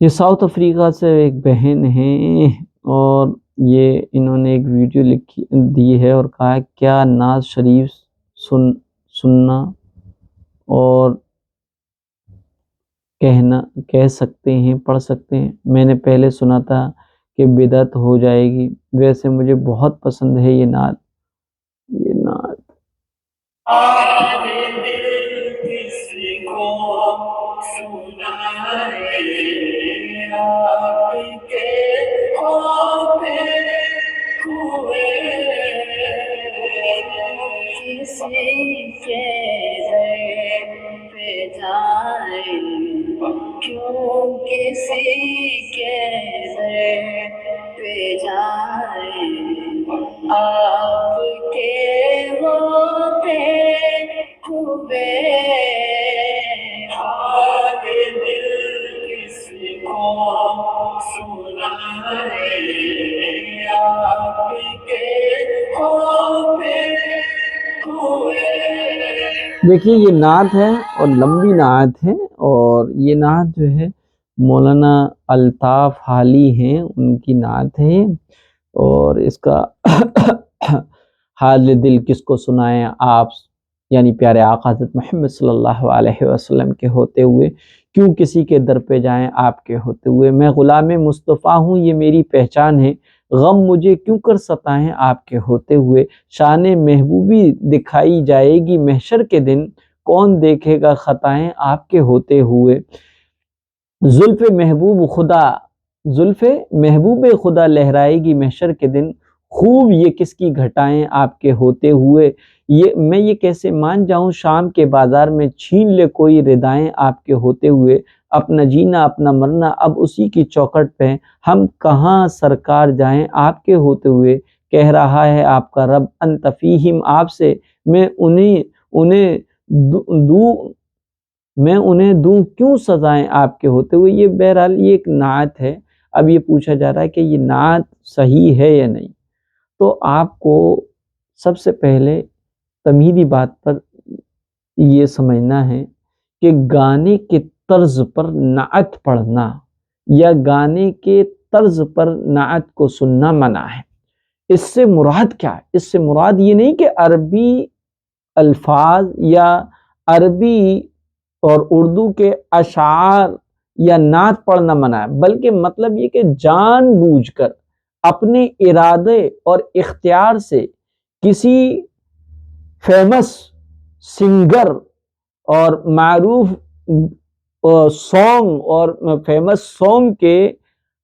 یہ South Africa سے ایک بہن ہیں اور یہ انہوں نے ایک ویڈیو دی ہے اور کہا ہے کیا نعت شریف سننا اور کہہ سکتے ہیں، پڑھ سکتے ہیں؟ میں نے پہلے سنا تھا کہ بدعت ہو جائے گی، ویسے مجھے بہت پسند ہے یہ نعت۔ دیکھیے یہ نعت ہے اور لمبی نعت ہے، اور یہ نعت جو ہے مولانا الطاف حالی ہیں، ان کی نعت ہے، اور اس کا حال دل کس کو سنائیں آپ، یعنی پیارے آقا حضرت محمد صلی اللہ علیہ وسلم کے ہوتے ہوئے کیوں کسی کے در پہ جائیں آپ کے ہوتے ہوئے، میں غلام مصطفیٰ ہوں یہ میری پہچان ہے، غم مجھے کیوں کر ستائیں آپ کے ہوتے ہوئے، شان محبوبی دکھائی جائے گی محشر کے دن، کون دیکھے گا خطائیں آپ کے ہوتے ہوئے، زلف محبوب خدا لہرائے گی محشر کے دن، خوب یہ کس کی گھٹائیں آپ کے ہوتے ہوئے، میں یہ کیسے مان جاؤں شام کے بازار میں چھین لے کوئی ردائیں آپ کے ہوتے ہوئے، اپنا جینا اپنا مرنا اب اسی کی چوکھٹ پہ، ہم کہاں سرکار جائیں آپ کے ہوتے ہوئے، کہہ رہا ہے آپ کا رب انت فیہم آپ سے، میں انہیں دوں کیوں سزائیں آپ کے ہوتے ہوئے۔ یہ بہرحال یہ ایک نعت ہے۔ اب یہ پوچھا جا رہا ہے کہ یہ نعت صحیح ہے یا نہیں، تو آپ کو سب سے پہلے تمہیدی بات پر یہ سمجھنا ہے کہ گانے کے طرز پر نعت پڑھنا یا گانے کے طرز پر نعت کو سننا منع ہے۔ اس سے مراد کیا ہے؟ اس سے مراد یہ نہیں کہ عربی الفاظ یا عربی اور اردو کے اشعار یا نعت پڑھنا منع ہے، بلکہ مطلب یہ کہ جان بوجھ کر اپنے ارادے اور اختیار سے کسی فیمس سنگر اور معروف سانگ اور فیمس سانگ کے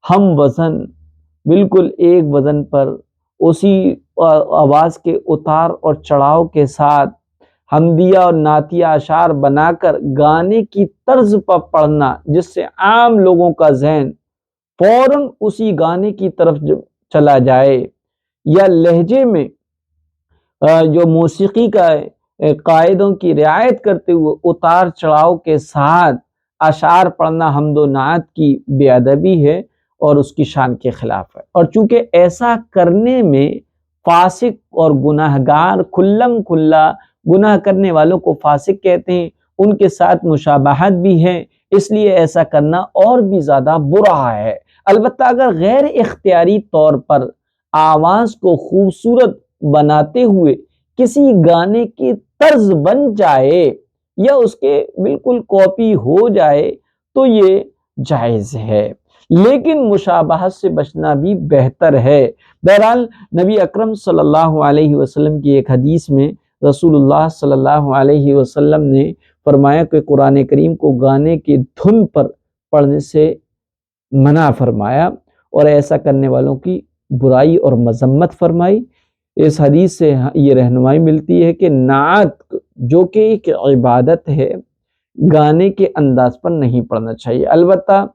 ہم وزن، بالکل ایک وزن پر اسی آواز کے اتار اور چڑھاؤ کے ساتھ حمدیہ اور نعتیہ اشعار بنا کر گانے کی طرز پر پڑھنا، جس سے عام لوگوں کا ذہن فوراً اسی گانے کی طرف چلا جائے، یا لہجے میں جو موسیقی کا قاعدوں کی رعایت کرتے ہوئے اتار چڑھاؤ کے ساتھ اشعار پڑھنا حمد و نعت کی بے ادبی ہے اور اس کی شان کے خلاف ہے۔ اور چونکہ ایسا کرنے میں فاسق اور گناہگار، کھلم کھلا گناہ کرنے والوں کو فاسق کہتے ہیں، ان کے ساتھ مشابہت بھی ہے، اس لیے ایسا کرنا اور بھی زیادہ برا ہے۔ البتہ اگر غیر اختیاری طور پر آواز کو خوبصورت بناتے ہوئے کسی گانے کی طرز بن جائے یا اس کے بالکل کاپی ہو جائے تو یہ جائز ہے، لیکن مشابہت سے بچنا بھی بہتر ہے۔ بہرحال نبی اکرم صلی اللہ علیہ وسلم کی ایک حدیث میں رسول اللہ صلی اللہ علیہ وسلم نے فرمایا کہ قرآن کریم کو گانے کی دھن پر پڑھنے سے منع فرمایا اور ایسا کرنے والوں کی برائی اور مذمت فرمائی۔ اس حدیث سے یہ رہنمائی ملتی ہے کہ نعت جو کہ ایک عبادت ہے، گانے کے انداز پر نہیں پڑھنا چاہیے۔ البتہ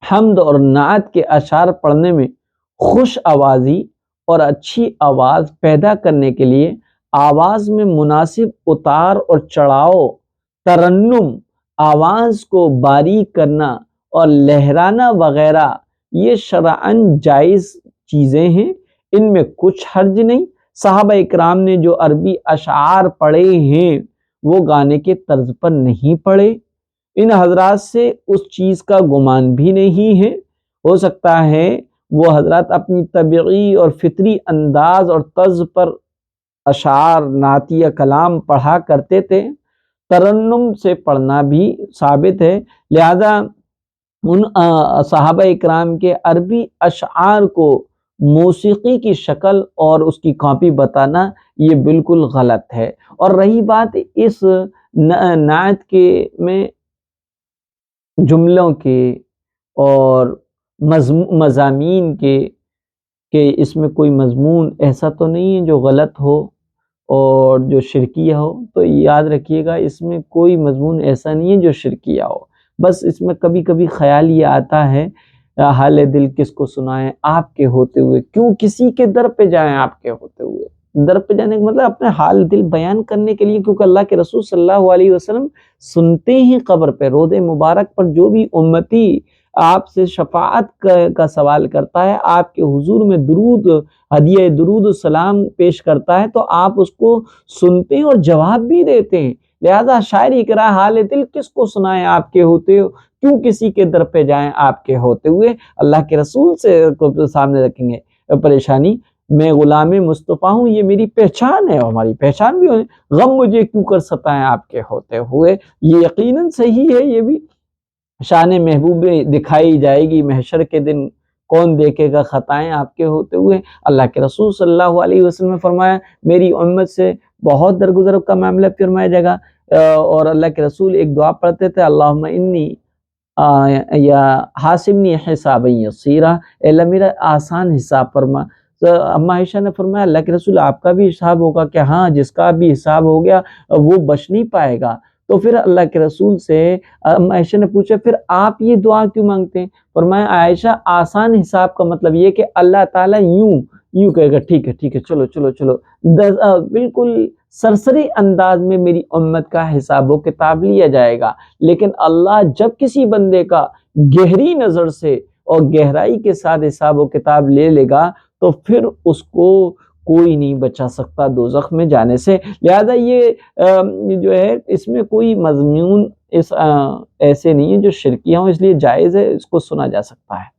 حمد اور نعت کے اشعار پڑھنے میں خوش آوازی اور اچھی آواز پیدا کرنے کے لیے آواز میں مناسب اتار اور چڑھاؤ، ترنم، آواز کو باریک کرنا اور لہرانا وغیرہ یہ شرعاً جائز چیزیں ہیں، ان میں کچھ حرج نہیں۔ صحابہ اکرام نے جو عربی اشعار پڑھے ہیں وہ گانے کے طرز پر نہیں پڑھے، ان حضرات سے اس چیز کا گمان بھی نہیں ہے۔ ہو سکتا ہے وہ حضرات اپنی طبعی اور فطری انداز اور طرز پر اشعار، نعتیہ کلام پڑھا کرتے تھے، ترنم سے پڑھنا بھی ثابت ہے، لہذا ان صحابہ اکرام کے عربی اشعار کو موسیقی کی شکل اور اس کی کاپی بتانا یہ بالکل غلط ہے۔ اور رہی بات اس نعت کے میں جملوں کے اور مضامین کے کہ اس میں کوئی مضمون ایسا تو نہیں ہے جو غلط ہو اور جو شرکیہ ہو، تو یاد رکھیے گا اس میں کوئی مضمون ایسا نہیں ہے جو شرکیہ ہو، بس اس میں کبھی کبھی خیال یہ آتا ہے حال دل کس کو سنائیں آپ کے ہوتے ہوئے، کیوں کسی کے در پہ جائیں آپ کے ہوتے ہوئے، در پہ جانے کا مطلب اپنے حال دل بیان کرنے کے لیے، کیونکہ اللہ کے رسول صلی اللہ علیہ وسلم سنتے ہی قبر پہ روضے مبارک پر جو بھی امتی آپ سے شفاعت کا سوال کرتا ہے، آپ کے حضور میں درود، ہدیہ درود و سلام پیش کرتا ہے، تو آپ اس کو سنتے ہیں اور جواب بھی دیتے ہیں۔ لہذا شاعری کرا حال دل کس کو سنائیں آپ کے ہوتے ہو، کیوں کسی کے در پہ جائیں آپ کے ہوتے ہوئے، اللہ کے رسول سے کو سامنے رکھیں گے پریشانی۔ میں غلام مصطفیٰ ہوں، یہ میری پہچان ہے، ہماری پہچان بھی ہے، غم مجھے کیوں کر ستائیں آپ کے ہوتے ہوئے، یہ یقیناً صحیح ہے۔ یہ بھی شان محبوب دکھائی جائے گی محشر کے دن، کون دیکھے گا خطائیں آپ کے ہوتے ہوئے۔ اللہ کے رسول صلی اللہ علیہ وسلم نے فرمایا میری امت سے بہت درگزر کا معاملہ فرمایا جائے گا، اور اللہ کے رسول ایک دعا پڑھتے تھے، اللہم انی یا حاسبنی حسابا یسیرا، اے اللہ میرا آسان حساب فرما۔ تو اما عائشہ نے فرمایا اللہ کے رسول آپ کا بھی حساب ہوگا کہ ہاں، جس کا بھی حساب ہو گیا وہ بچ نہیں پائے گا۔ تو پھر اللہ کے رسول سے اما عائشہ نے پوچھا پھر آپ یہ دعا کیوں مانگتے ہیں؟ فرمایا عائشہ آسان حساب کا مطلب یہ کہ اللہ تعالیٰ یوں کہے گا ٹھیک ہے چلو چلو چلو، بالکل سرسری انداز میں میری امت کا حساب و کتاب لیا جائے گا، لیکن اللہ جب کسی بندے کا گہری نظر سے اور گہرائی کے ساتھ حساب و کتاب لے لے گا تو پھر اس کو کوئی نہیں بچا سکتا دوزخ میں جانے سے۔ لہذا یہ جو ہے اس میں کوئی مضمون ایسے نہیں ہے جو شرکیہ ہوں، اس لیے جائز ہے، اس کو سنا جا سکتا ہے۔